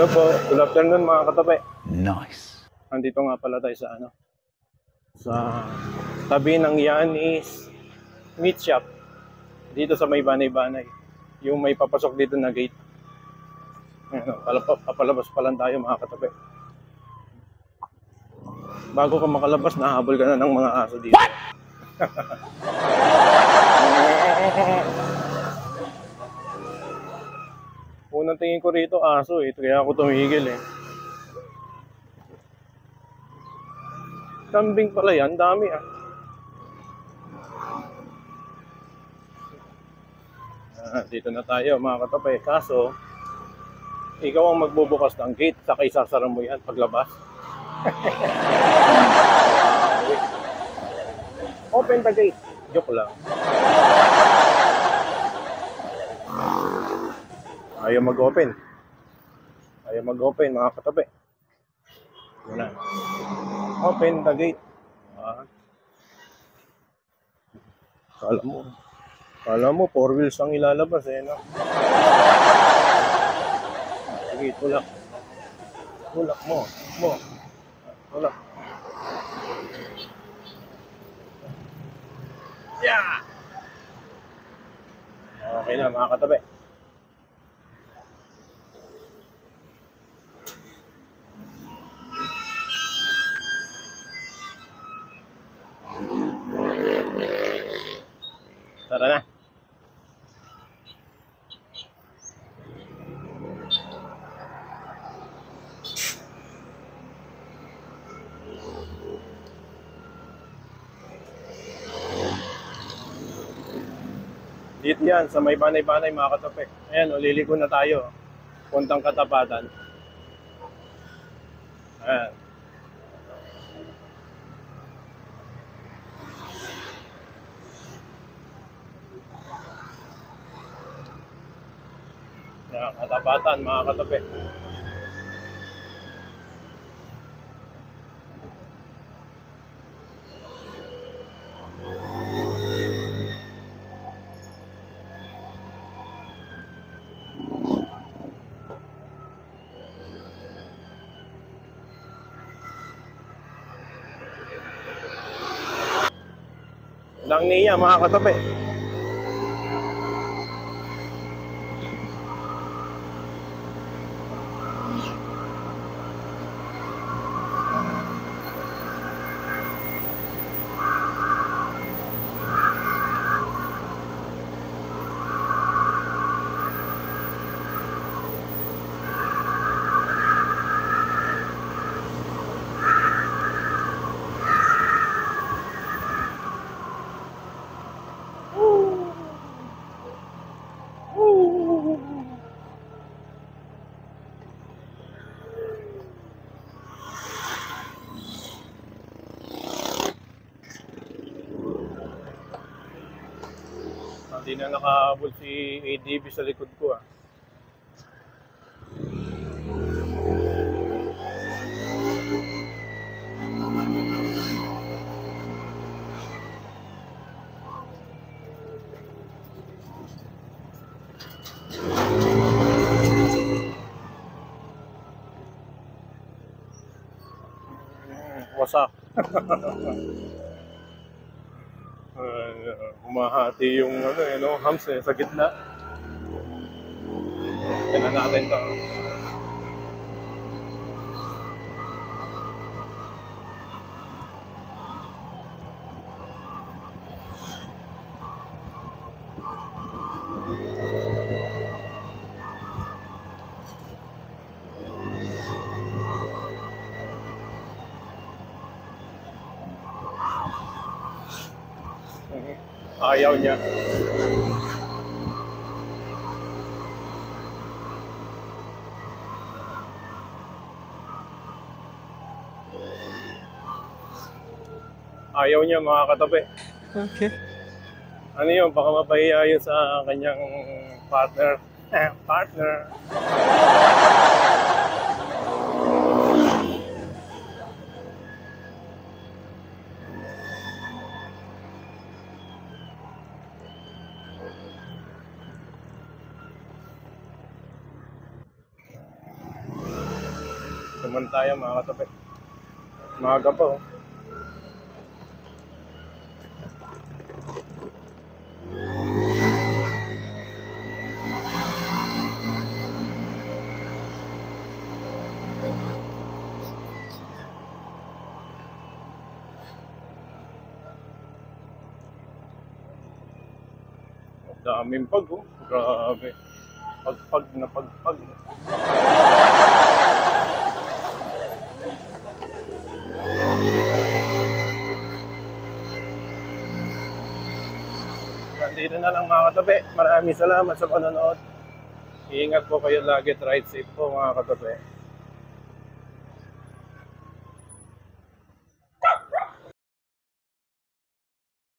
Hello po. Good afternoon mga katabi. Nice. Andito nga pala tayo sa sa tabi ng Yanis Meat Shop. Dito sa may Banay-Banay. Yung may papasok dito na gate. Papalabas pa lang tayo mga katabi. Bago ka makalabas, nahabol ka na ng mga aso dito. What? Unang tingin ko rito, aso eh. Kaya ako tumigil eh. Kambing pala yan, dami ah. Dito na tayo mga katabi. Kaso, ikaw ang magbubukas ng gate, saka isasara mo yan paglabas. Open the gate. Joke lang. Ayaw mag-open. Ayaw mag-open mga katabi. Wala. Open the gate. Kala mo 4 wheels ang ilalabas eh, no? Sige, tulak. Tulak mo. Tulak. Yeah! Okay na mga katabi. Tara na. Dito yan, sa may Banay-Banay mga katabi. Ayan, liliko na tayo. Puntang Katapatan. Ayan. Ayan, Katapatan mga katabi. Lang niya mga katabi. Hindi na nakahabol si ADB sa likod ko ah. Wasak. Humahati yung hams eh, sa gitna. Tignan natin ito. Ayaw niya. Ayaw niya mga katabi. Okay. Ano yun? Baka mapahiya yun sa kanyang partner. Partner. Naman tayo mga katabi. Maaga pa oh. Daming pag oh. Grabe. Pagpag na pagpag. Nandito na lang mga katabi. Maraming salamat sa panonood. Iingat po kayo lagi. Ride safe po mga katabi.